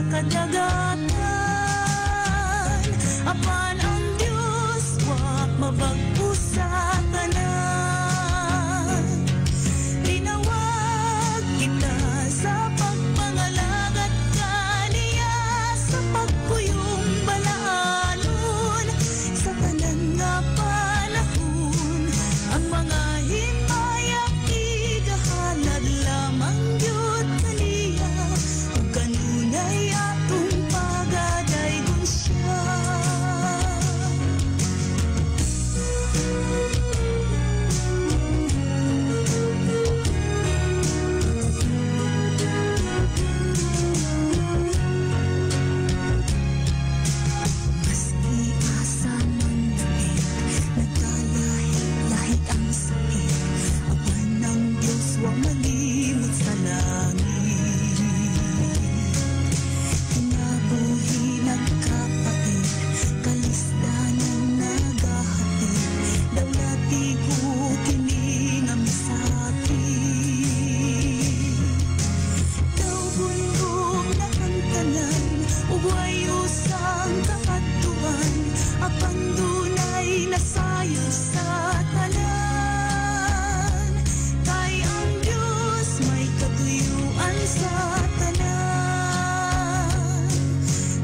kadagatan. Apan ang Diyos wa mabag-o sa tanan. Tinawag kita sa pagpangalagat kaniya, sa pagpuyong balaanon sa tanan nga panahon. Ang mga himayang igahalad lamang yun kaniya, ug kanunay atong pagadaygon siya. Maski asa man dapit, nagkalahi-lahi ang sakit, apan ang Diyos wa malimot sa langit. Kinabuhi nagkapait, kalisdanan nagahatid, dawlati ko kini nga misakit. Daw bundog na ang tanan, ug way usang kaadtuan, apan dunay nasayod sa tanan. Kay ang Diyos may katuyuan sa tanan.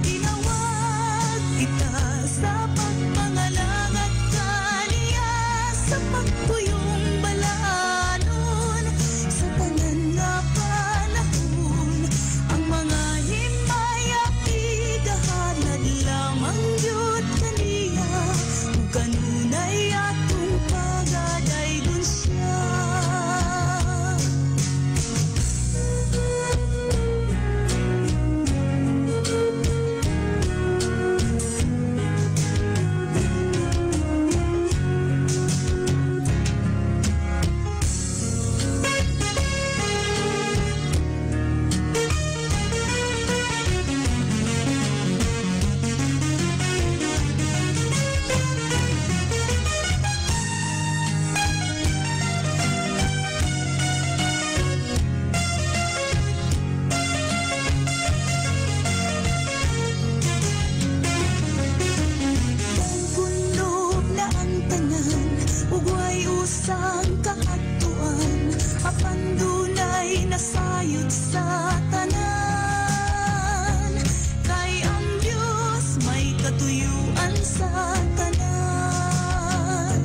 Tinawag kita sa pagpangalagat kaniya, sa pagpuyong balaanon sa tanan nga panahon. Ang mga himayang igahalad lamang yun kaniya, ug kanunay atong pagadaygon siya. Bundog na ang tanan, ug way usang kaadtuan, apan dunay nasayod sa tanan. Kay ang Diyos may katuyuan sa tanan.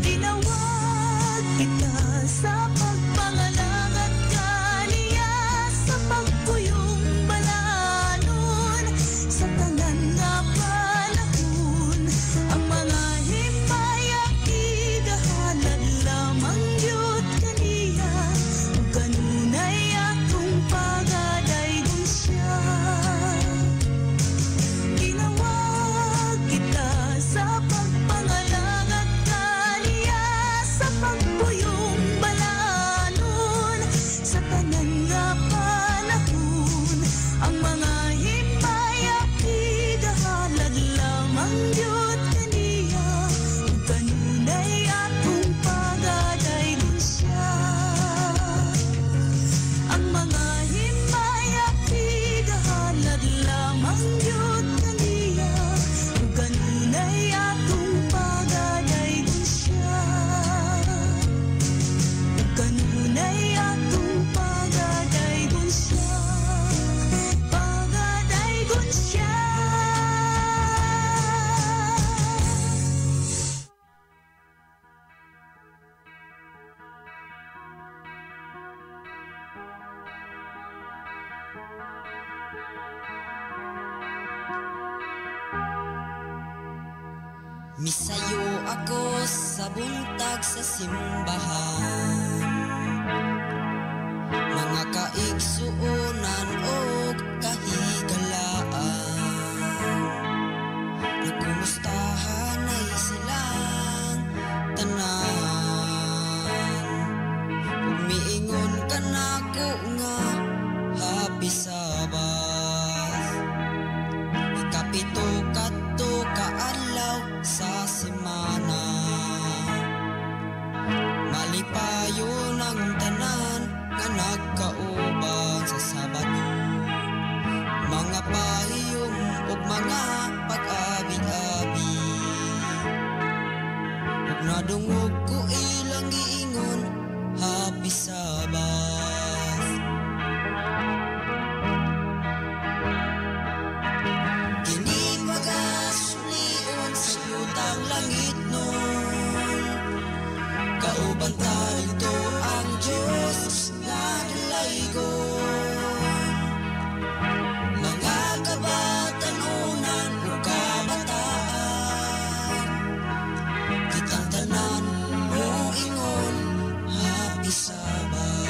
Tinawag kita sa pagpangalagat kaniya, sa pagpuyong balaanon sa tanan nga panahon. Ang mga himayang igahalad lamang yun kaniya, ug kanunay atong pagadaygon siya. Tinawag kita sa pagpangalagat kaniya, sa pagpuyong balaanon sa tanan nga panahon. Ang mga himayang igahalad lamang yun kaniya, ug kanunay atong pagadaygon siya. Ang mga himayang igahalad lamang yun kaniya, ug kanunay atong pagadaygon siya. Ug kanunay atong pagadaygon siya. Pagadaygon siya. Misayo ako sa buntag sa simbahan, mga kaigsuonan o kahigalaan. Nagkumustahan ay silang tanan, ug miingon ka nako nga happy Sabbath. Ikapito kadto ka adlaw sa semana, malipayon ang tanan nga nagkauban sa Madungog ko ilang giingon, Happy Sabbath. Kini magasulion sa yutang langit nun, kauban talito ang Diyos nga dalaygon. Mga kabatanunan o kabataan, kitang tanan mo ingon, Happy Sabbath.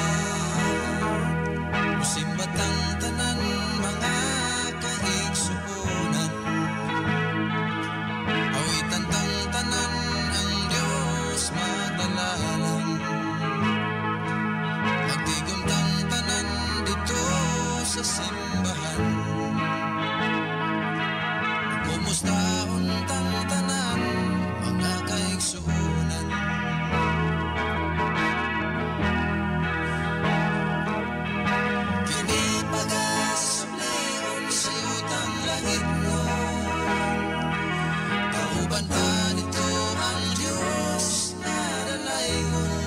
Musimbatang tanan mga kaigsuonan, awitan tang tanan ang Diyos madalalan. Magtigom tang tanan dito sa simbahan, kumusta untang tanan mga kaigsuonan. Kini pagasulion sa yutang langit nun, kauban pa dito ang Diyos na dalaygon.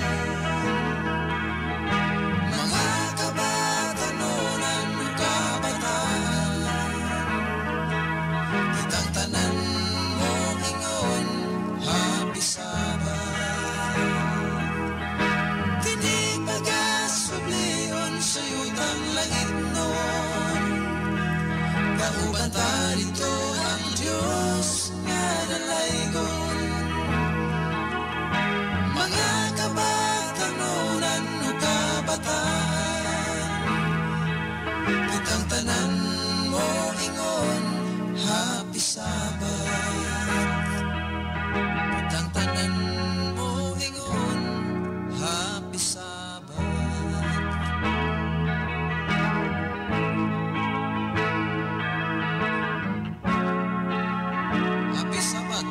Mga kabatanunan o kabataan, kitang tanan mo ingon, Happy Sabbath. Kini pagasulion sa yutang langit nun, kauban pa dito ang Diyos nga dalaygon. Mga kabatanunan o kabataan, kitang tanan mo ingon, Happy Sabbath. Kitang tanan mo ingon, Happy Sabbath. Happy Sabbath.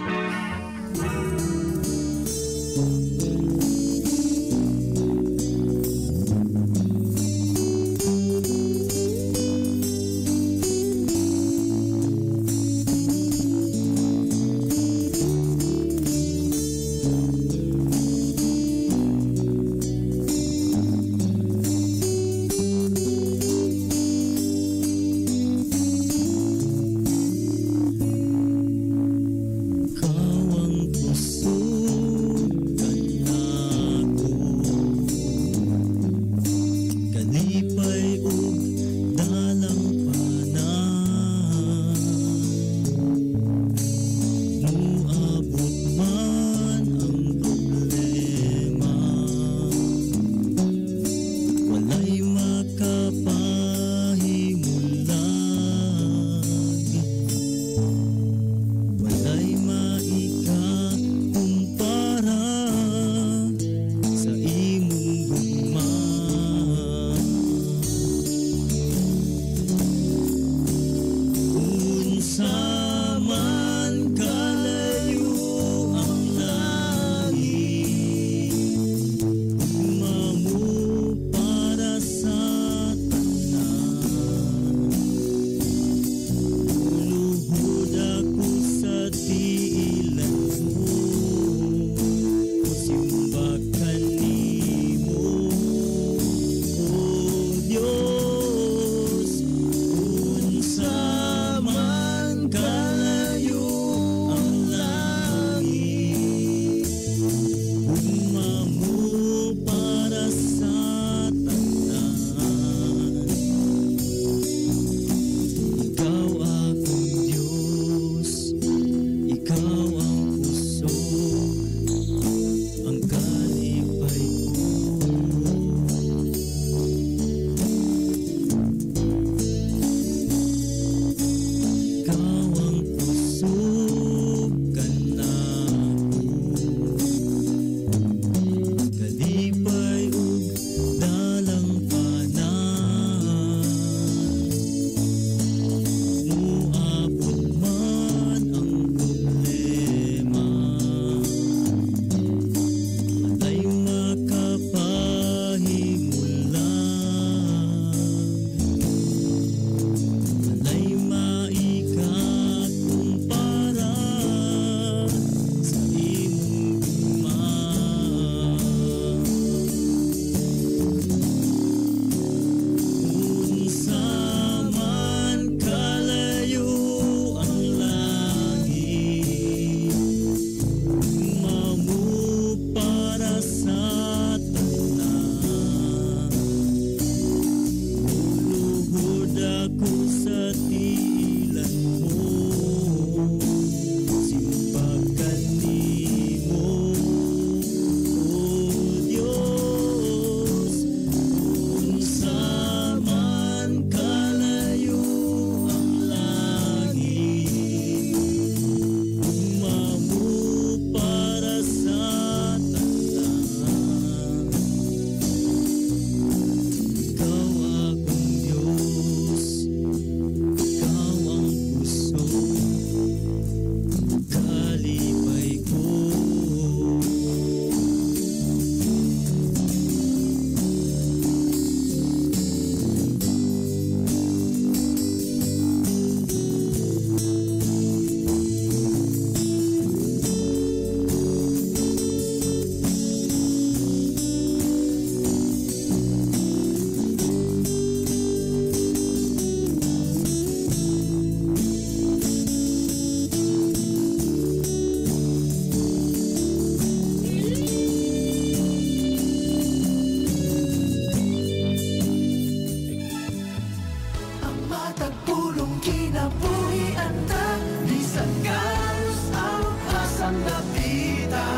kinabuhi anda bisan galos ang asang napita.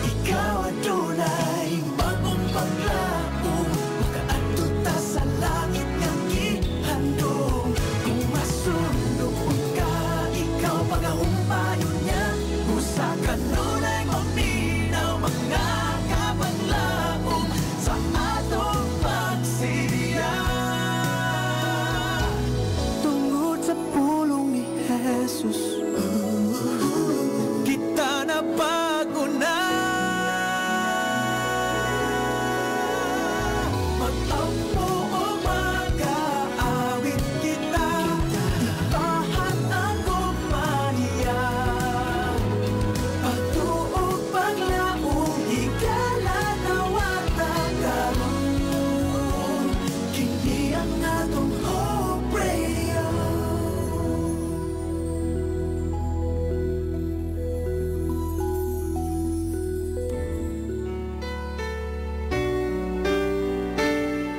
Ikaw adunay bagong paglaom, makaadto ta sa langit nga gihandom. Kung masunog ka, ikaw pagahumpayon niya, usa ka nunay maminaw mga kabanglaom sa atong pagsidiya. Tungod sa pulong ni Jesus, kita na bago na. Mag-ampo o mag-aawit kita, ipahan ang kumaniya. Pagtuog paglaong, higala na wata karon. Kini ang atong Hope Radio.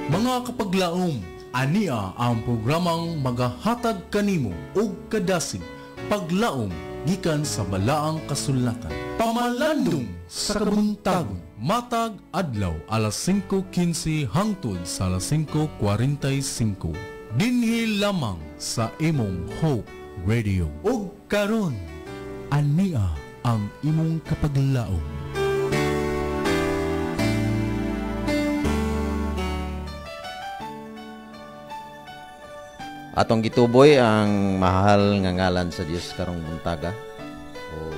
Mga kapaglaom, ania ang programang magahatag kanimo og kadasig paglaom gikan sa balaang kasulatan. Pamalandong sa kabuntagon, matag adlaw alas 5:15 hangtod sa alas 5:45. Dinhi lamang sa imong Hope Radio. Ug karon, ania ang imong kapaglaom. Atong gituboy ang mahal nga ngalan sa Dios karong buntaga. O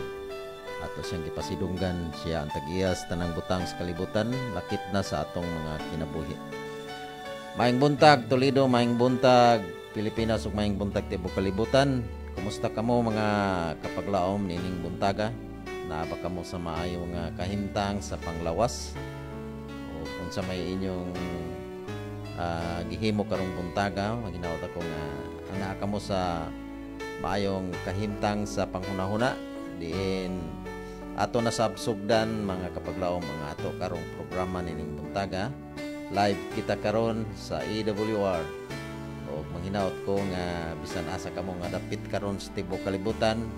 ato siyang gipasidunggan, siya ang tag-iyas tanang butang sa kalibutan, lakip na sa atong mga kinabuhi. Maayong buntag Toledo, maayong buntag Pilipinas, ug maayong buntag tibuok kalibutan. Kumusta kamo mga kapaglaom nining buntaga? Naaba kamo sa maayong nga kahimtang sa panglawas? O kung sa may inyong gihimo karong buntaga, maginawat ako nga ana ka mo sa maayong kahimtang sa panghunahuna diin ato na sabsugdan mga kapaglaom ang ato karong programa nining buntaga. Live kita karon sa AWR. O maginawat ko nga bisan asa kamo nga dapit karon sa tibuok kalibutan,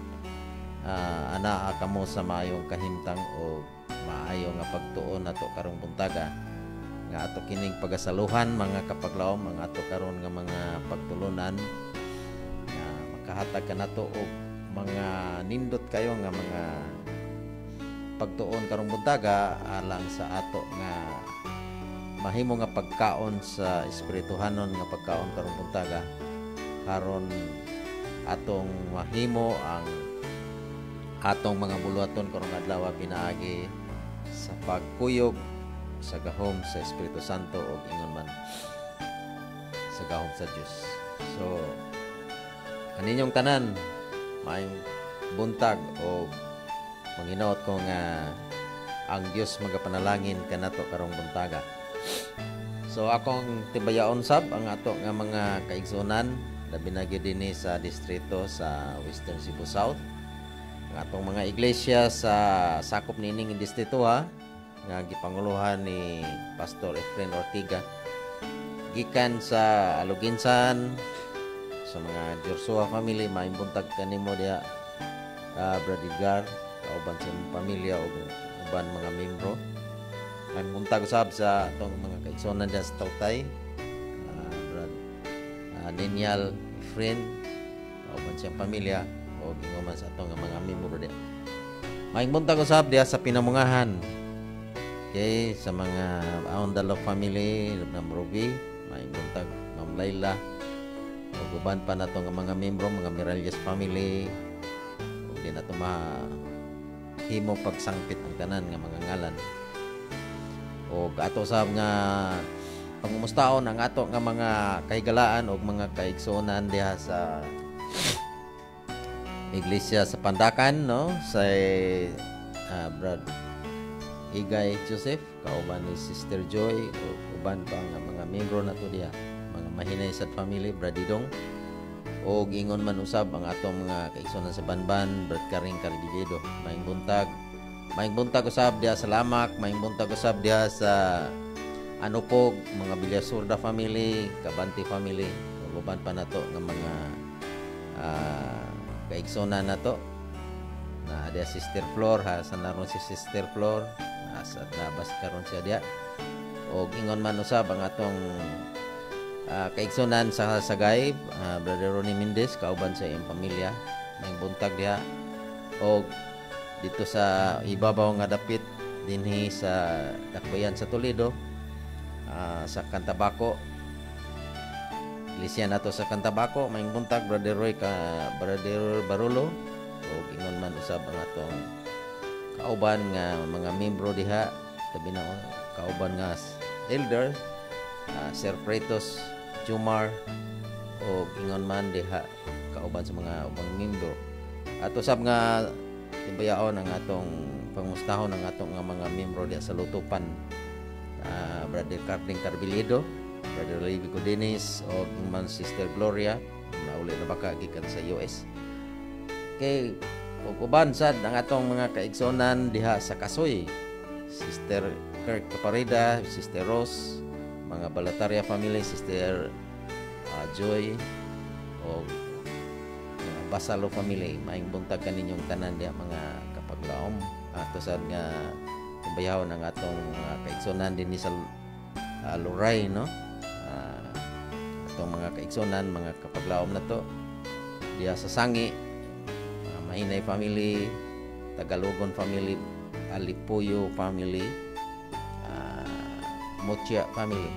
ana ka mo sa maayong kahimtang o maayo nga pagtuon nato karong buntaga nga ato kining pagasaluhan mga kapaglaom, ang ato karon nga mga pagtulunan nga makahatag ka nato og mga nindot kayo nga mga pagtuon karong buntaga alang sa ato nga mahimo nga pagkaon sa espirituhanon nga pagkaon karong buntaga, karon atong mahimo ang atong mga buluhaton karong adlaw pinaagi sa pagkuyog sa gahom sa Espiritu Santo o ingon man sa gahom sa Dios. So kaninyong tanan maayong buntag o manginawat ko nga ang Dios magapanalangin kanato karong buntaga. So akong tibayaon sab ang ato nga mga kaigsunan labi na gyud dinhi sa distrito sa Western Cebu South. Ang atong mga iglesia sa sakop nining distrito nga gipanguluhan ni Pastor Efren Ortiga gikan sa Aluginsan sa mga Joshua family, maayong buntag kanimo diha Brad Edgar kauban sa imong pamilya o uban mga membro. Maayong buntag usab sa atong mga kaigsunan diha sa Tautay, Brad Daniel Efren kauban sa pamilya o ginguman sa atong mga membro diha. Maayong buntag usab diha sa Pinamungahan. Okay, sa mga Aondalo family, number B, may buntag Ma'am Layla, uban pa na itong mga membro, mga Miralles family, o di na ito mahimo pagsangpit ang tanan nga mga ngalan. O ato sa nga pangumustaon ang ato nga mga kahigalaan o mga kaigsunan diha sa iglesia sa Pandakan, no? Sa Brad Igay Joseph, kauban ni Sister Joy, o uban pa nga mga membro na to diha, mga mahinay sa family, Bradidong, o gingon man usab ang atong mga kaigsunan sa Banban, Brad Karing Cardigedo. Maayong buntag usab diha sa Lamak, maayong buntag usab diha sa Anupog, mga Villasurda family, Cabanti family, o uban pa na to ng mga kaigsonan na to na ada Sister Flor ha sa naron si Sister Flor sa labas karon siya dia og ingon man usab ang atong kaigsonan sa Sagay, Brother Ronnie Mendez kauban sa iyang pamilya may buntag diha og dito sa ibabaw nga dapit dinhi sa Dakbayan sa Toledo sa Cantabaco Iglesia nato sa Cantabaco may buntag Brother Roy Brother Barolo og ingon man usab ang atong kauban nga mga membro diha tabi na kauban nga elder Sir Pretos Jumar o ingon man diha kauban sa mga ubang membro at usab nga timbayaon ang atong pangustahon ang atong nga mga membro diha sa Lutupan Brother Carding Carbilido Brother Levi Godines o man Sister Gloria nauli na baka gikan sa US kay ug uban sad ang atong mga kaigsonan diha sa Kasoy Sister Kirk Caparida, Sister Rose, mga Balataria family, Sister Joy o mga Basalo family maing buntag kaninyong tanan diha mga kapaglaom ato sad nga timbayahon ang atong kaigsonan dinhi sa Luray no atong mga kaigsonan mga kapaglaom na to diha sa Sangi Mainay family, Tagalogon family, Alipuyo family, Motia family,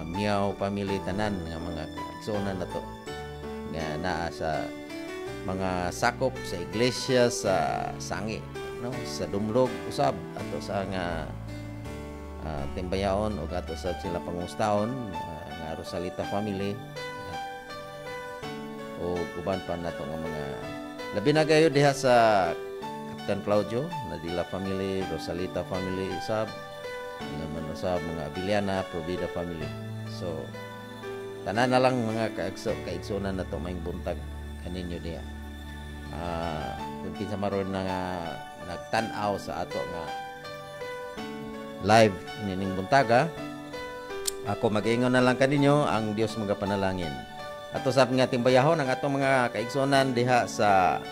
Miao family tanan nga mga kaigsonan na to nga naa sa mga sakop sa iglesia sa Sangi no sa Dumlog usab ato sa nga timbayaon o ato sa sila pangustahon nga Rosalita family o uban pa nato nga mga labi na gayo diha sa Captain Claudio, Nadila family, Rosalita family, usab naman usab mga Abiliana, Provida family. So tanan na lang mga kaigsonan na to maing buntag kaninyo diha. Kung kinsa maron na nagtan-aw sa ato nga live nining buntaga, ako mag-ingon na lang kaninyo ang Dios magapanalangin. Ato sab nga timbayahon ang atong mga kaigsonan diha sa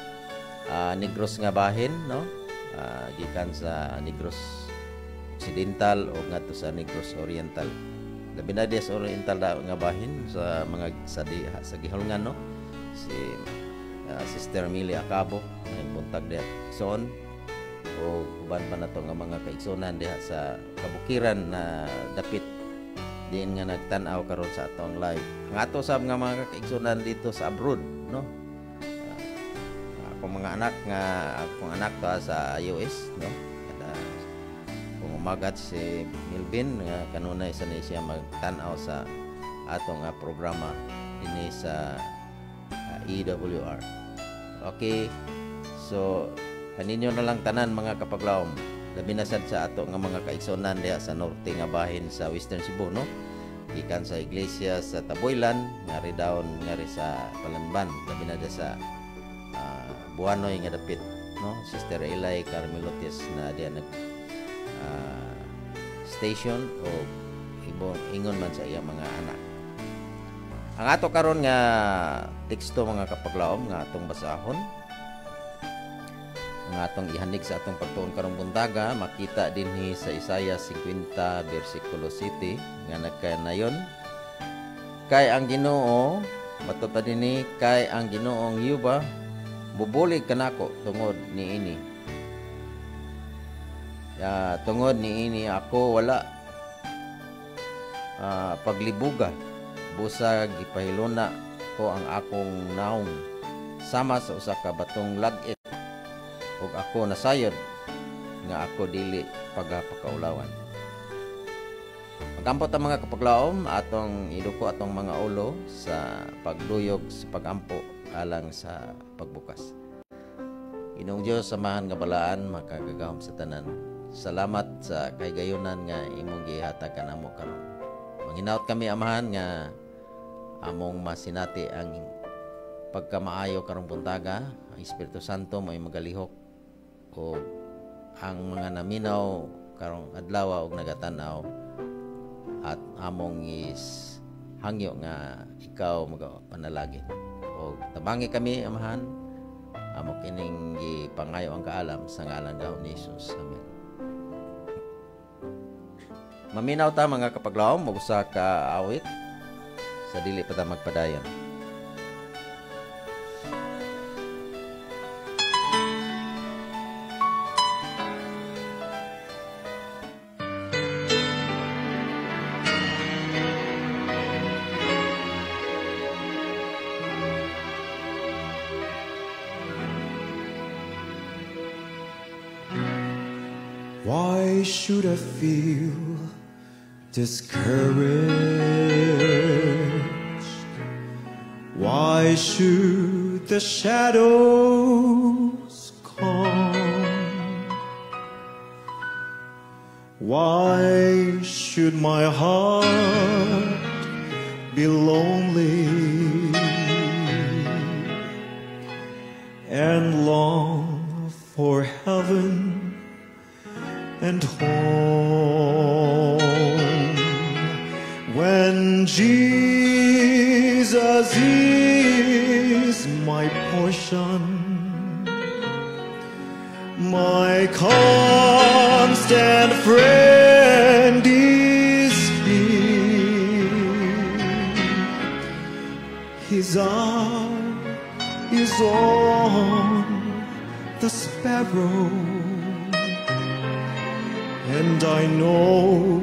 Negros nga bahin no gikan sa Negros Occidental o ngadto sa Negros Oriental labi na diha sa Oriental nga bahin sa mga sa Giholngan no si Sister Emilia Acabo ang buntag diha son o uban pa nato nga mga kaigsonan diha sa kabukiran na dapit din nga nagtan-aw karon sa atong live. Ang ato sab nga mga kaigsonan dito sa abroad, no? Akong mga anak nga akong anak ta sa US, no? Kada kung umagat si Milvin nga kanunay sa ni siya magtan-aw sa atong programa dinhi sa EWR. Okay. So kaninyo na lang tanan mga kapaglaom labi na sad sa ato nga mga kaigsonan diha sa norte nga bahin sa Western Cebu no gikan sa iglesia sa Taboylan ngari daon ngari sa Palanban labi na diha sa Buanoy nga dapit no Sister Elay Carmelotes na diha nag station o ingon man sa iya mga anak. Ang ato karon nga teksto mga kapaglaom nga atong basahon nga atong ihanig sa atong pagtuon karong buntaga makita dinhi sa Isaiah 50 bersikulo 7 nga nagkanayon kay ang Ginoo bato pa dinhi kay ang Ginoong Yuba bubulig kanako tungod niini tungod niini ako wala paglibuga busag gipahiluna ko ang akong naong sama sa usa ka batong lag-it ug ako nasayod nga ako dili pagapakaulawan. Magampot ang mga kapaglaom atong iduko atong mga ulo sa pagduyog sa pagampo alang sa pagbukas. Ginoong Dios samahan nga balaan makagagahom sa tanan. Salamat sa kaygayonan nga imong gihatag kanamo karon. Manghinaot kami amahan nga among masinati ang pagkamaayo karong buntaga, ang Espiritu Santo may magalihok o ang mga naminaw karong adlaw og nagatan-aw at among is hangyo nga ikaw magapanalagin. O tabangi kami, Amahan, amo kining gipangayo ang kaalam sa ngalan daw ni Jesus. Amen. Maminaw ta mga kapaglawom, mag-usa ka awit sa dili pa ta magpadayon. Why should I feel discouraged? Why should the shadows come? Why should my heart be lonely and long for heaven and home, when Jesus is my portion, my constant friend is He. His eye is on the sparrow, and I know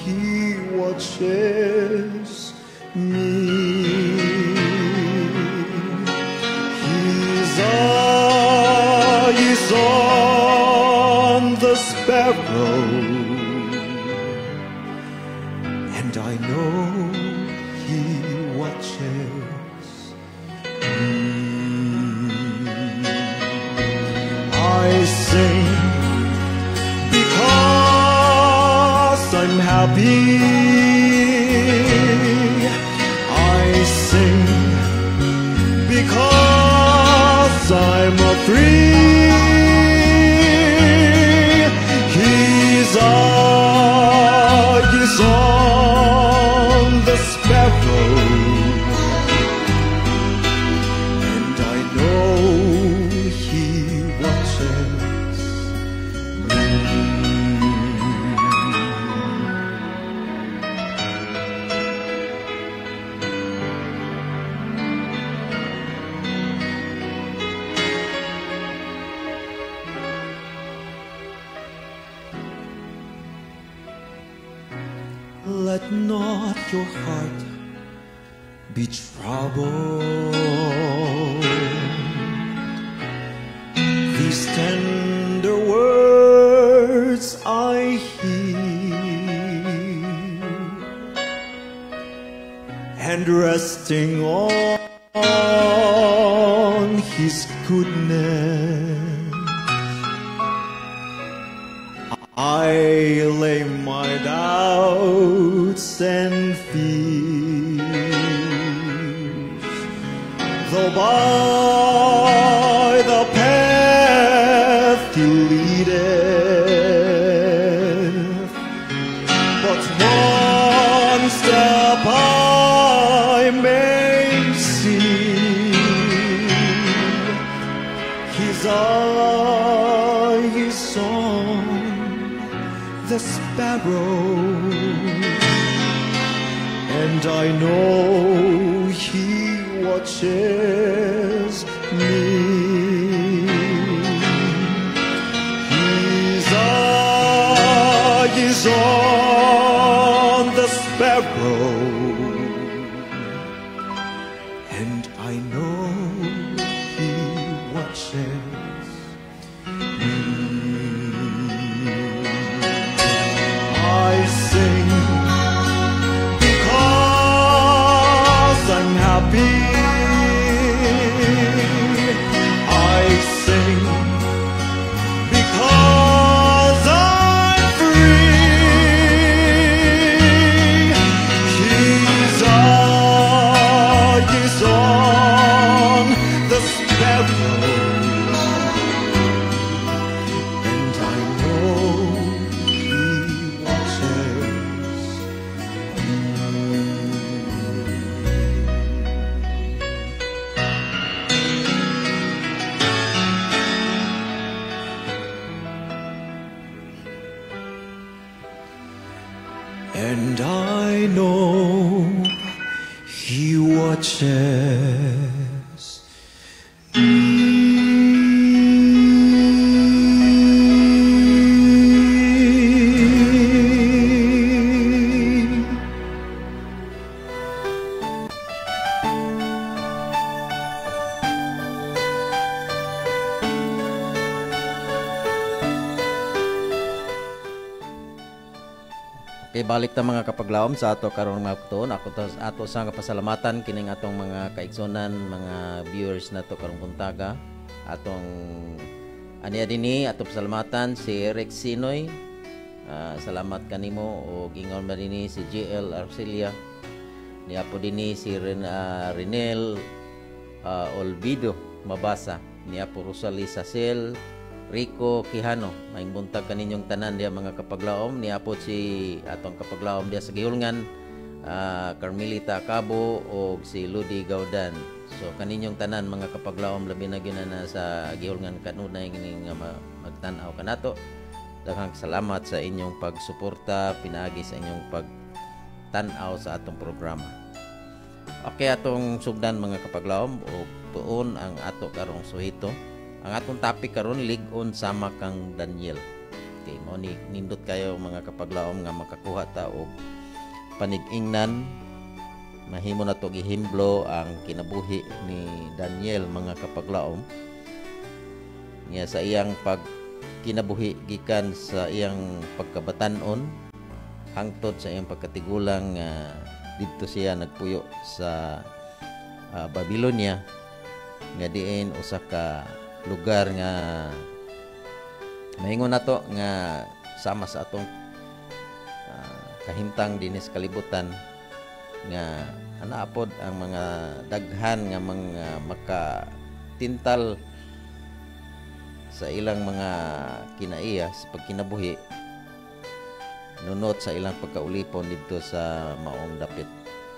He watches me. His eye is on the sparrow, and I know He watches me. I sing because I'm happy. I sing because I'm free. His eye is on the sparrow, and I know He watches me. Let not your heart be troubled. These tender words I hear, and resting on His goodness, I lay my doubts and fears. Though by the path He leadeth, but one step I may see. His eye is on the sparrow, and I know He watches me. His eye is on the sparrow, and I know He watches me. I sing because I'm happy. I sing because I'm free. His eye is on the sparrow, and I know He watches me. He watches Okay, balik ta mga kapaglawom sa ato karong mga tuon. Ato sa kapasalamatan kining atong mga kaigsonan, mga viewers nato karong buntaga. Atong aniya dinhi ato pasalamatan si Rex Sinoy. Salamat kanimo o gingon man dinhi si JL Arcelia. Niya po dinhi si Renel Olvido Mabasa. Niya po Rosalie Sacel, Rico Quijano, maing buntag kaninyong tanan diya mga kapaglaom. Niya po si atong kapaglaom diya sa Gihulngan, Carmelita Cabo o si Ludi Gaudan. So kaninyong tanan mga kapaglaom labi na gyud na sa Gihulngan kanunay kining magtan-aw kanato. Daghang salamat sa inyong pagsuporta, pinaagi sa inyong pagtan-aw sa atong programa. Okay, atong sugdan mga kapaglaom o tuon ang ato karong suhito. Ang atong topic karon lig-on sama kang Daniel. Okay, mo ni nindot kayo mga kapaglaom nga makakuha ta og panig-ingnan. Mahimo na to gihimblo ang kinabuhi ni Daniel mga kapaglaom. Nga sa iyang kinabuhi gikan sa iyang pagkabatan-on hangtod sa iyang pagkatigulang didto siya nagpuyo sa Babylonia nga diin usa ka lugar nga maingon nato nga sama sa atong kahimtang dinis kalibutan nga anaapod ang mga daghan nga mga makatintal sa ilang mga kinaiya sa pagkinabuhi nunot sa ilang pagkaulipon didto sa maong dapit.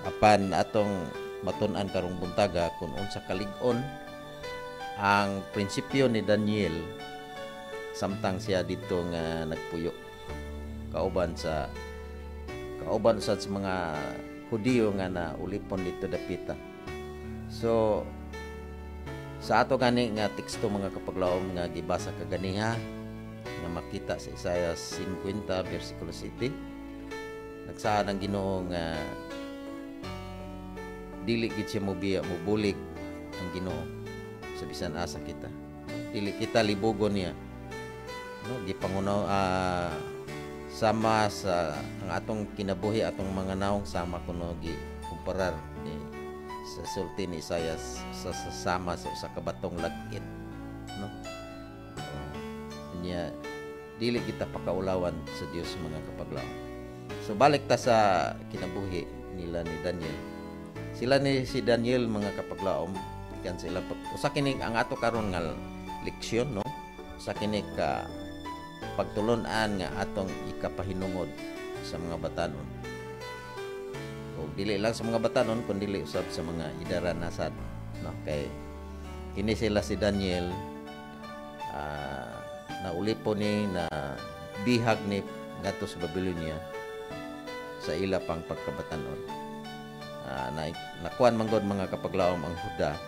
Apan atong matun-an karong buntaga kung unsa kalig-on ang prinsipyo ni Daniel samtang siya dito nga nagpuyo kauban sa mga Hudiyo nga naulipon dito dapita. So sa ato gani nga teksto mga kapaglaom nga gibasa kaganiha nga makita sa Isaiah 50 versikulo 7 nagsaad ang Ginoo nga dili gid siya mubulig ang Ginoo sa bisan asa kita. Dili kita libugon niya. No, gipangunaw sama sa ang atong kinabuhi atong mga naong sama kuno gi kumparar ni sa sulti ni Isaiah sa sama sa kabatong lagit. No? Niya dili kita pakaulawan sa Dios mga kapaglaom. So balik ta sa kinabuhi nila ni Daniel. Si Daniel mga kapaglaom kan sila usa kini ang ato karon nga leksyon no usa kini ka pagtulon-an nga atong ikapahinungod sa mga batanon o dili lang sa mga batanon kundi dili usab sa mga idaranasad no kay kini sila si Daniel naulipon ni na bihag ni ngadto sa Babylonia sa ila pang pagkabatanon. Nakuan manggod mga kapaglaom ang Huda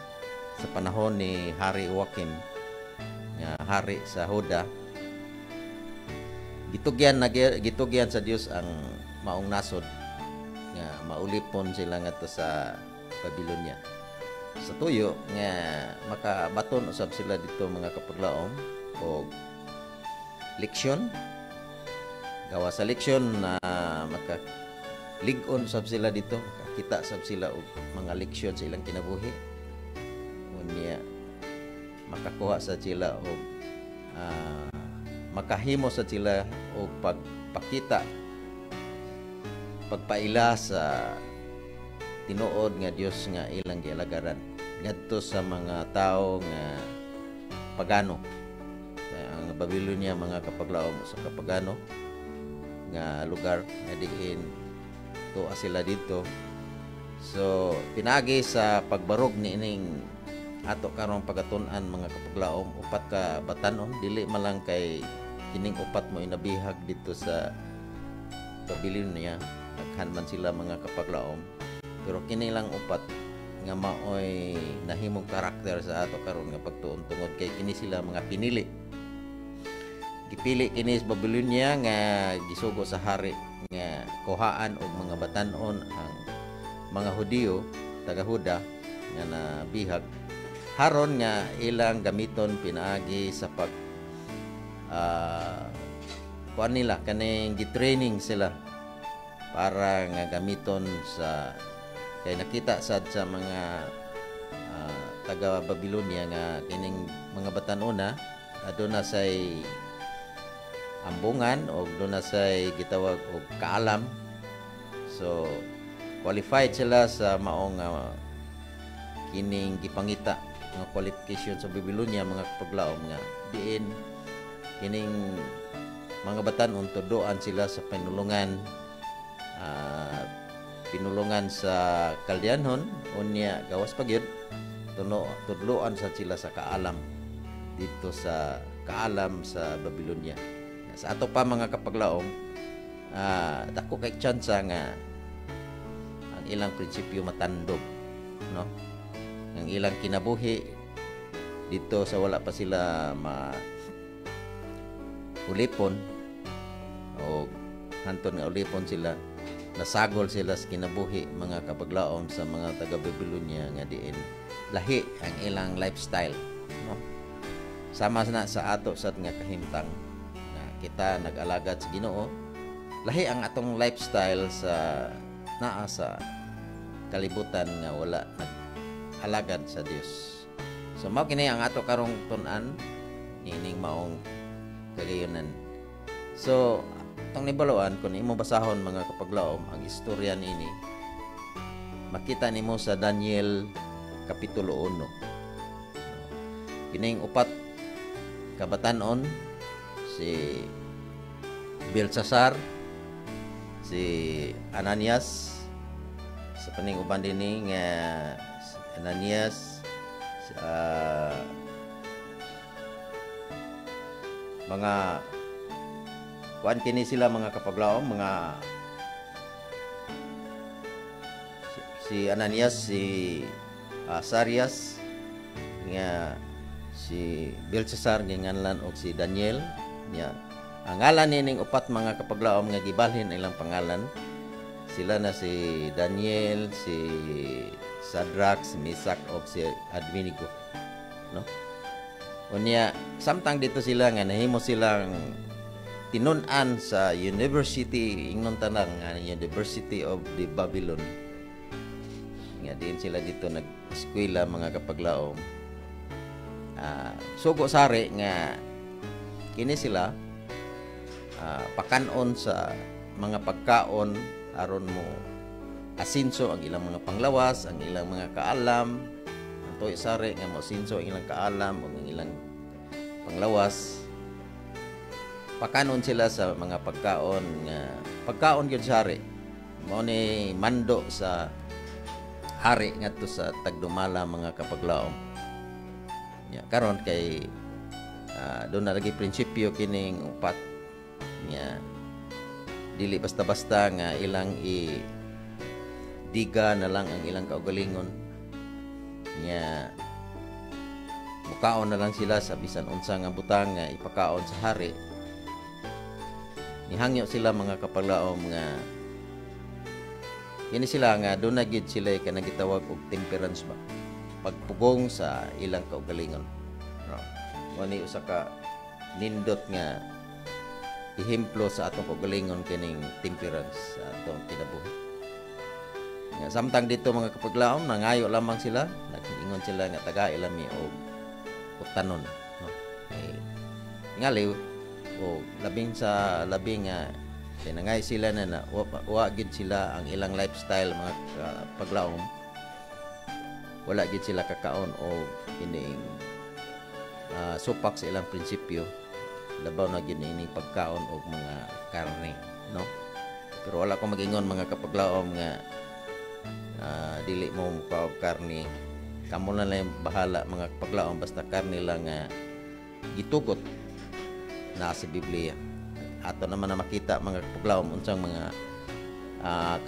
sa panahon ni Hari Joachim nga hari sa Huda. Gitugyan sa Dios ang maong nasod nga maulipon sila ngadto sa Babylonia. Sa tuyo nga makabaton usab sila dito mga kapaglaom og leksyon. Gawa sa leksyon na makalig-on usab sila dito, makakita usab sila og mga leksyon sa ilang kinabuhi. Unya makakuha sa sila og makahimo sa sila og pagpakita pagpaila sa tinuod nga Dios nga ilang gialagaran ngadto sa mga tao nga pagano. Ang Babylonia mga kapaglaom sa kapagano nga lugar nga diin tuwa sila dito. So pinagi sa pagbarog niining ato karong pagatun-an mga kapaglaom upat ka batanon dili malang kay kining upat mo inabihag dito sa Babylonia daghan man sila mga kapaglaom Pero kini lang upat nga maoy nahimong karakter sa ato karon nga pagtuon tungod kay kini sila mga pinili. Gipili kini sa Babylonia nga gisugo sa hari nga kuhaan og mga batan-on ang mga Hudiyo taga Huda nga nabihag haron nga ilang gamiton pinaagi sa pag kuan nila kaning gitraining sila para nga gamiton sa kay nakita sad sa mga taga Babylonia nga kining mga batan-ona aduna say ambungan o aduna say gitawag og kaalam. So qualified sila sa maong kining gipangita nga qualification sa Babylonia mga kapaglaom nga diin kining mga batan-on tuduan sila sa pinulungan sa Kaldianhon unya gawas pagyud tudloan sa sila sa kaalam dito sa kaalam sa Babylonia. Sa ato pa mga kapaglaom dako kay tsansa nga ang ilang prinsipyo matandog, no? Ang ilang kinabuhi dito sa wala pa sila ulipon o hanton nga ulipon sila nasagol sila sa kinabuhi mga kapaglaom sa mga taga Babylonia nga diin lahi ang ilang lifestyle, no? Sama na sa ato sad nga kahimtang na kita nag-alagad sa Ginoo lahi ang atong lifestyle sa naa sa kalibutan nga wala nag-alagad sa Dios. So mao kini ang ato karong tun-an nining maong kagayonan. So itong nibaluan, kung imo basahon mga kapaglaom ang istorya niini, makita nimo sa Daniel Kapitulo 1. Kining upat kabatan-on si Belsasar, si Ananias, sa paning uban dinhi nga si Ananias, mga kuan kini sila mga kapaglaom mga si Ananias, si Asarias nga si Belsasar ginganlan og si Daniel nya ang ngalan nining upat mga kapaglaom nga gibalhin ilang pangalan sila na si Daniel, si Shadrach, si Meshach og si Abednego, no? Unya samtang dito sila nga nahimo silang tinun-an sa university ingnon tanang University of the Babylon nga din sila dito nag-eskwela mga kapaglaom. Sugo sari nga kini sila pakanon sa mga pagkaon aron mo asinso ang ilang mga panglawas, ang ilang mga kaalam. Antoy sari nga mo asinso ang ilang kaalam o ang ilang panglawas. Pakanon sila sa mga pagkaon nga pagkaon gyud sa hari. Mao ni mando sa hari ngadto sa tagdumala mga kapaglaom. Nya karon kay doon na lagi prinsipyo kining upat nya dili basta-basta nga ilang diga na lang ang ilang kaugalingon. Nya mukaon na lang sila sa bisan unsa nga butang nga ipakaon sa hari. Nihangyo sila mga kapaglaom nga kini sila nga doon na gid sila ka nagitawag og temperance ba pagpugong sa ilang kaugalingon, no? Wani usa ka nindot nga ehemplo sa atong kaugalingon kining temperance sa atong kinabuhi. Nga samtang dito mga kapaglaom nangayo lamang sila, nag-ingon sila nga taga ilami og utanon, no? Ngaliw o labing nga tinangay sila na wa gid sila ang ilang lifestyle mga paglaom wala gid sila kakaon o kining supak sa ilang prinsipyo labaw na gid ini pagkaon og mga karne, no? Pero wala ko mag-ingon mga kapaglaom nga dili mo muka og karne, kamo na lang bahala mga kapaglaom basta karne lang nga gitugot na sa Biblia. Ato naman na makita mga kapaglaom unsang mga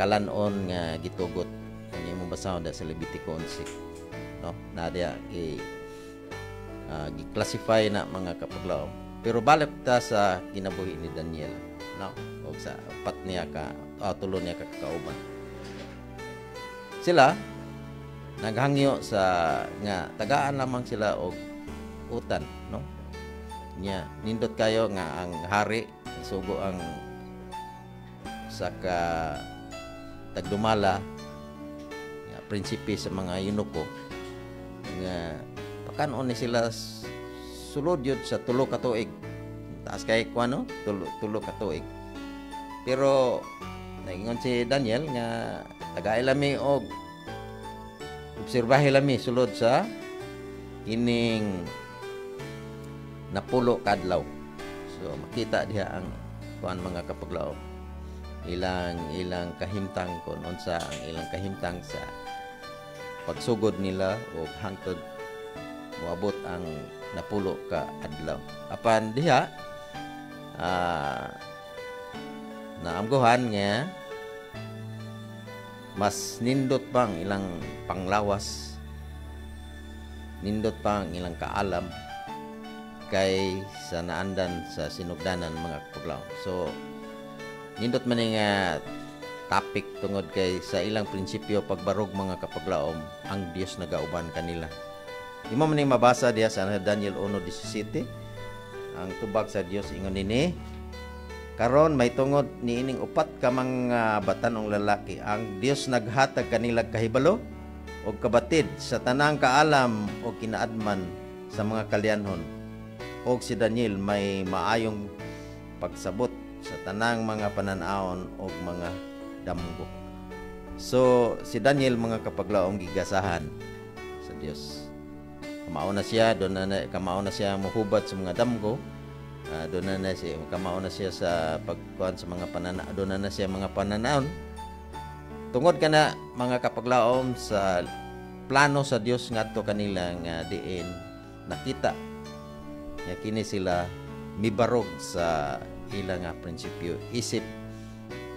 kalanon nga gitugot. Kanya basahon sa Levitico 11, no? Na diya gi-classify na mga kapaglaom. Pero balik ta sa kinabuhi ni Daniel, no? O sa tulo niya ka kauban. Sila naghangyo sa nga tagaan lamang sila og utan, no? Nya nindot kayo nga ang hari sugo ang saka tagdumala nga prinsipe sa mga eunuko nga pakanon ni sila sulod yun sa tulo ka tuig. Taas kay kuano tulo ka tuig. Pero naingon si Daniel nga tagaay lami og obserbahe lami sulod sa kining napulo kadlaw. So makita diha ang kuan mga kapaglaom ilang kahimtang kon unsa ang ilang kahimtang sa pagsugod nila o hangtod moabot ang napulo ka adlaw. Apan diha naamgohan nga mas nindot pang ilang panglawas, nindot pang ilang kaalam kay sa naandan sa sinugdanan mga kapaglaom. So nindot man nga topic tungod kay sa ilang prinsipyo pagbarog mga kapaglaom ang Dios nagauban kanila. Imo man mabasa diya sa Daniel 1:17 ang tubag sa Dios ingon nini, karon may tungod niining upat ka mga batanong lalaki ang Dios naghatag kanila kahibalo og kabatid sa tanang kaalam o kinaadman sa mga kalyanhon. Og si Daniel may maayong pagsabot sa tanang mga pananaon og mga damgo. So si Daniel mga kapaglaom gigasahan sa Dios. Kamao na siya kamao na siya mohubat sa mga damgo. Doon na siya kamao na siya sa pagkuan sa mga pananaon. Doon na siya mga pananaon. Tungod kana mga kapaglaom sa plano sa Dios ngadto kanila nga diin nakita nga kini sila mibarog sa ilang nga prinsipyo, isip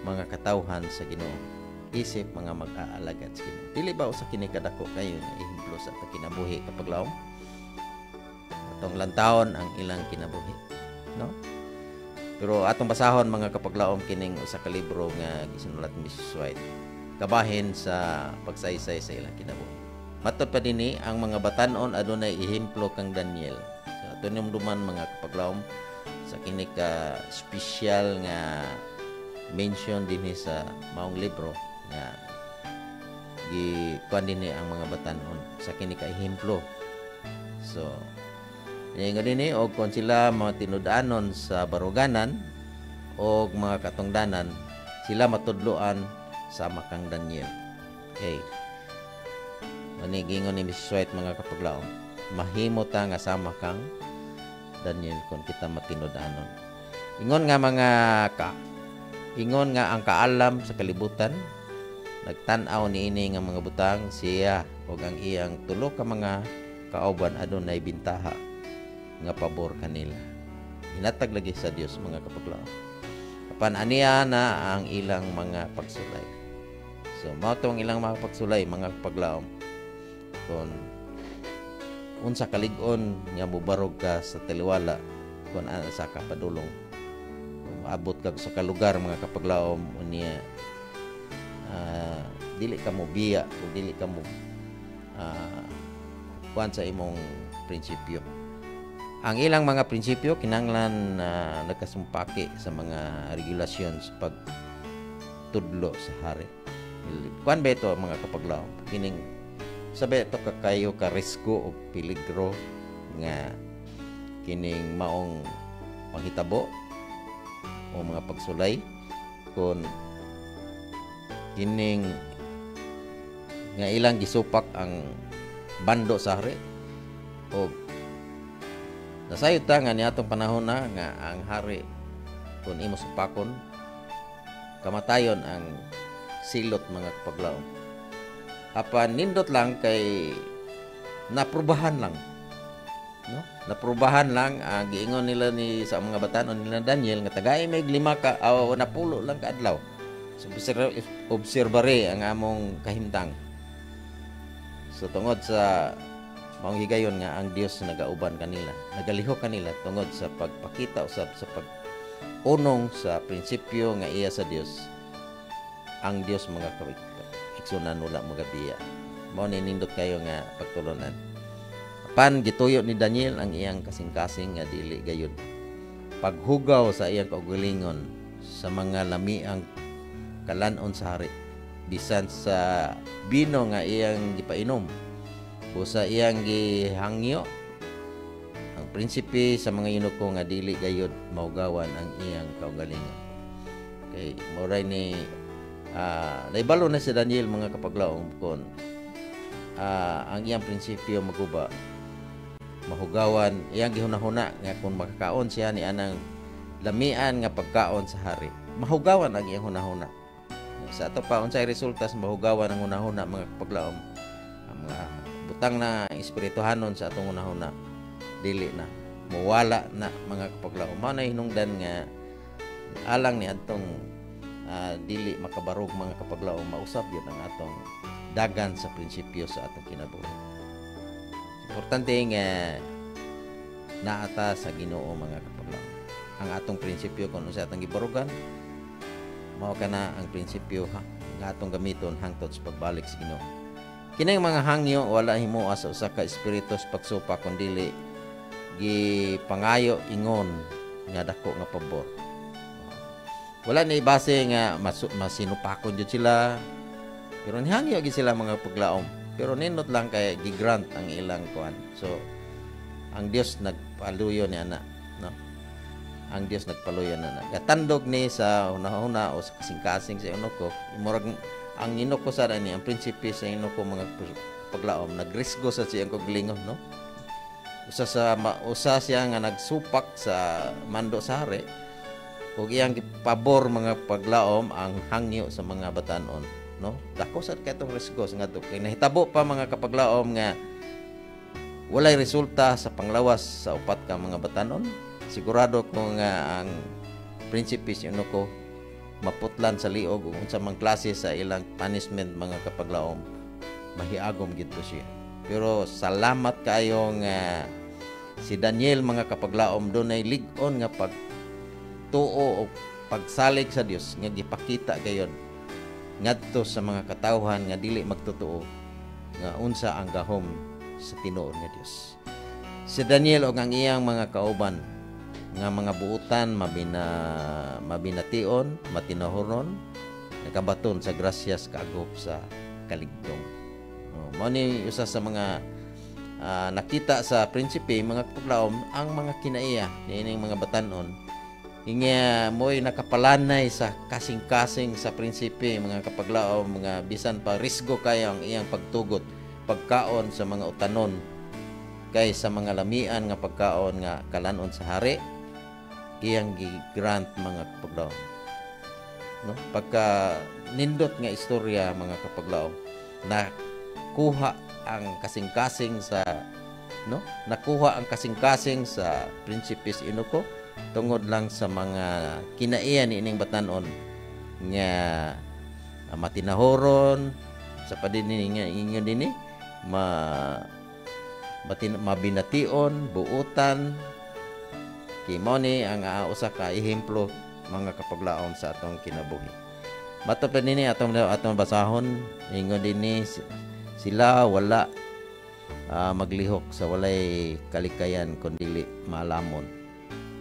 mga katawhan sa Ginoo, isip mga mag-aalagad sa Ginoo. Dili ba usa kini kadako kayo nga ehemplo sa kinabuhi kapaglaom? Atong lantawon ang ilang kinabuhi, no? Pero atong basahon mga kapaglaom kining usa ka libro nga gisinulat ni Mrs. White, kabahin sa pagsaysay sa ilang kinabuhi. Matod pa dinhi ang mga batan-on adunay ehemplo kang Daniel. So tunumduman mga kapaglaom sa kini ka special nga mention dinhi sa maong libro nga gikuan dinhi ang mga batan-on sa kini ka ehemplo. So nga dinhi og kon sila mga tinud-anon sa baruganan og mga katungdanan sila matudloan sama kang Daniel. Okay. Manigingon ni Mrs. White mga kapaglaom, mahimo ta nga sama kang Daniel kung kita matinud-anon. Ingon nga ang kaalam sa kalibutan nagtan-aw niini nga mga butang siya ug ang iyang tulo ka mga kauban adunay bintaha nga pabor kanila. Hinatag lagi sa Dios mga kapaglaom. Apan aniya na ang ilang mga pagsulay. So mao tong ilang mga pagsulay mga kapaglaom. Kon unsa kalig-on nga mubarog ka sa taliwala kon ana sa kapadulong abot ka sa kalugar mga kapaglaom unya dili ka mo biya o dili ka mo kuan sa imong prinsipyo. Ang ilang mga prinsipyo kinahanglan nagkasumpaki sa mga regulasyon sa pagtudlo sa hari. Kuan ba ito mga kapaglaom? Kining sabi ito kakayo ka risko o peligro nga kining maong panghitabo o mga pagsulay kung kining nga ilang gisupak ang bando sa hari o nasayod ta nga niatong panahon na nga ang hari kung imo supakon kamatayon ang silot mga kapaglaom. Apan nindot lang kay naprubahan lang, no? Naprubahan lang ang giingon nila ni sa mga batanon nila Daniel nga tagay may 5 ka napulo lang ka adlaw. So obserbare ang among kahimtang. So tungod sa maong higayon nga ang Dios nagauban kanila, nagalihok kanila tungod sa pagpakita usab sa pag-unong sa prinsipyo nga iya sa Dios. Ang Dios mga igsunan wala mga biya. Mao ni nindot kayo nga pagtulunan. Apan gituyo ni Daniel ang iyang kasing-kasing nga dili gayon. Paghugaw sa iyang kaugalingon sa mga lamiang kalanon sa hari, bisan sa bino nga iyang gipainom o sa iyang gihangyo, ang prinsipe sa mga yunuko nga dili gayud maugawan ang iyang kaugalingon. Okay, moray ni naibalo na si Daniel mga kapaglaom kon ang iyang prinsipyo maguba mahugawan iyang gihunahuna nga kung makakaon siya ni anang lamian nga pagkaon sa hari, mahugawan ang iyang hunahuna. Sa ato pa unsay resulta sa mahugawan ang hunahuna mga kapaglaom, ang mga butang na espirituhanon sa atong hunahuna dili na mawala na mga kapaglaom. Mao na hinungdan nga alang ni atong dili makabarog mga kapaglaom, mausab yun ang atong dagan sa prinsipyo sa atong kinabuhi. Importante nga naata sa Ginoo mga kapaglaom. Ang atong prinsipyo kung sa atong gibarugan, mao kana ang prinsipyo nga atong gamiton hangtod sa pagbalik sa Ginoo. Kining mga hangyo wala himuha sa usa ka espiritu sa pagsupa kun dili gipangayo ingon nga dako nga pabor. Wala ni base nga masinupakon jud sila, pero nihangyo gid sila mga paglaom. Pero nindot lang kay gigrant ang ilang kuan. So ang Dios nagpaluyo ni ana, no? Ang Dios nagpaluyo na gatandog ni sa una-una o sa kasing-kasing sa inuko. Murag ang inuko sa ni ang prinsipe sa inuko mga paglaom nagrisgo sa siyang kaugalingon, no? Usa siya nga nagsupak sa mando sa hari ug iyang pabor mga paglaom ang hangyo sa mga batanon, no? Dako sad kay tong risgo nga to kay nahitabo pa mga kapaglaom nga walay resulta sa panglawas sa upat ka mga batanon. Sigurado ko nga ang prinsipe si ko maputlan sa liog ug unsa mang klase sa ilang punishment mga kapaglaom mahiagom gid to siya. Pero salamat kayo nga si Daniel mga kapaglaom dunay lig-on nga pagtuo o pagsalig sa Dios nga gipakita gayon ngadto sa mga katawhan nga dili magtotoo nga unsa ang gahom sa tinuod nga Dios. Si Daniel o ang iyang mga kauban nga mga buutan mabination, matinahuron, nakabaton sa grasyas kaagop sa kaligdong. Mao ni usa sa mga nakita sa prinsipe mga kapaglaom ang mga kinaiya niining mga batanon nga mo'y nakapalanay sa kasing-kasing sa prinsipe mga kapaglaom, mga bisan pa risgo kayo ang iyang pagtugot pagkaon sa mga utanon kay sa mga lamian nga pagkaon nga kalanon sa hari iyang gi-grant mga kapaglaom, no? Pagka nindot nga istorya mga kapaglaom na kuha ang kasing-kasing sa, no? Nakuha ang kasing-kasing sa prinsipes inuko tungod lang sa mga kinaiyan ining batanon nga matinahoron sa padini nga ingon dinhi mabination, buutan. Kimo ni ang usa ka ehemplo mga kapaglaom sa atong kinabuhi. Mato pa dinhi atong basahon ingon dinhi sila wala maglihok sa walay kalikayan kundi malamon.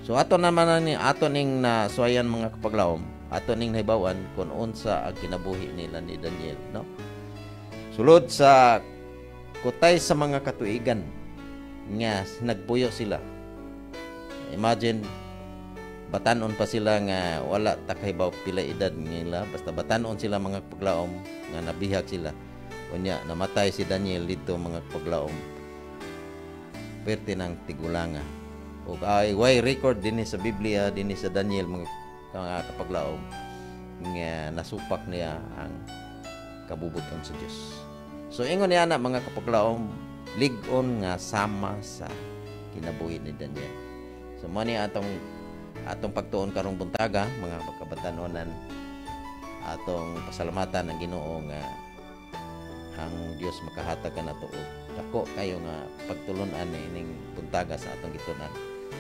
So ato naman ato ning nasuayan mga kapaglaom, ato ning nahibawan kung unsa ang kinabuhi nila ni Daniel, no? Sulod sa kutay sa mga katuigan nga nagpuyo sila. Imagine batanon pa sila nga wala takahibaw pila edad nila, basta batanon sila mga kapaglaom nga nabihag sila. Unya namatay si Daniel dito mga kapaglaom. Perte ng tigulanga. O way record din sa Biblia din sa Daniel mga kapaglaom nga nasupak niya ang kabubuton sa Dios. So ingon niya na mga kapaglaom lig-on nga sama sa kinabuhi ni Daniel. So mo ni atong pagtuon karong buntaga mga pagkabatanon atong pasalamatan ang Ginoo nga ang Dios makahatag nato og dako kayo nga pagtulunan ining buntaga sa atong gitunan.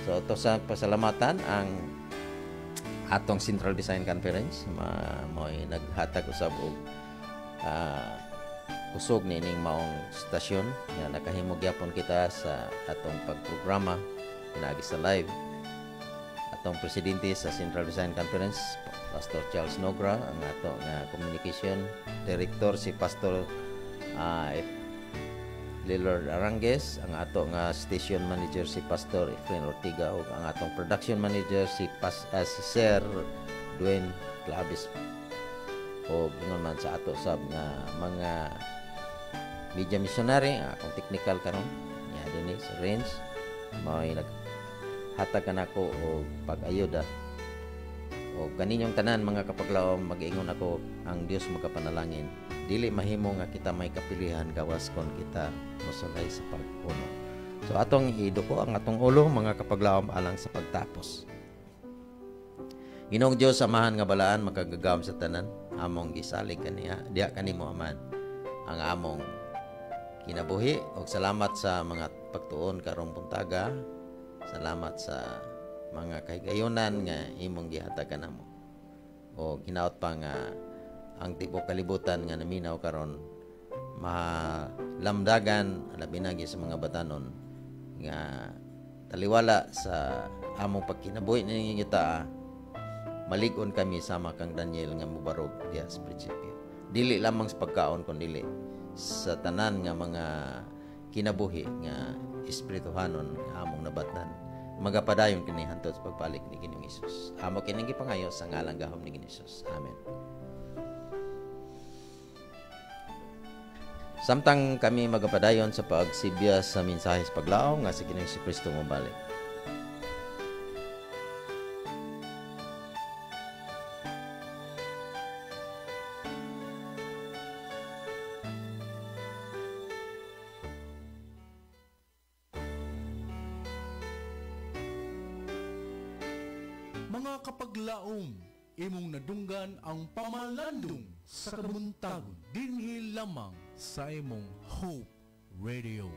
So to sa pasalamatan ang atong Central Design Conference mo'y naghatag usab og kusog ni ining maong stasyon nga nakahimo gyapon kita sa atong pagprograma pinagi sa live. Atong presidente sa Central Design Conference, Pastor Charles Nogra, ang ato nga communication director si Pastor Lillard Arangues, ang ato nga station manager si Pastor Efren Ortiga ug ang atong production manager si Sir Dwayne Clavis. O ingon man sa ato sab nga mga media missionary, akong technical karon niya dinhi si Renz may naghatag kanako og pag-ayuda. O kaninyong tanan mga kapaglaom, mag-ingon ako ang Dios magapanalangin. Dili mahimo nga kita may kapilihan gawas kon kita mosulay sa pag-uno. So atong iduko ang atong ulo mga kapaglaom alang sa pagtapos. Ginoong Dios samahan nga balaan makagagawom sa tanan among gisalig kaniya diha kanimo aman ang among kinabuhi og salamat sa mga pagtuon karong buntaga. Salamat sa mga kahigayonan nga imong gihatag kanamo. O ginaot pa nga ang tibuok kalibutan nga naminaw karon malamdagan labi na sa mga batanon nga taliwala sa among pagkinabuhi ninyo kita malig-on kami sama kang Daniel nga mubarog diha sa prinsipyo. Dili lamang sa pagkaon kun dili sa tanan nga mga kinabuhi nga espirituhanon nga among nabatnan. Magapadayon kini hantod sa pagbalik ni Ginoong Hesus. Amo kini gipangayo sa ngalan gahom ni Ginoong Hesus. Amen. Samtang kami magapadayon sa pagsibya sa mensahe sa paglaom nga si Ginoong Jesucristo mobalik. Mga kapaglaom, imong nadunggan ang pamalandong sa kamuntagon dinhi lamang sa imong Hope Radio.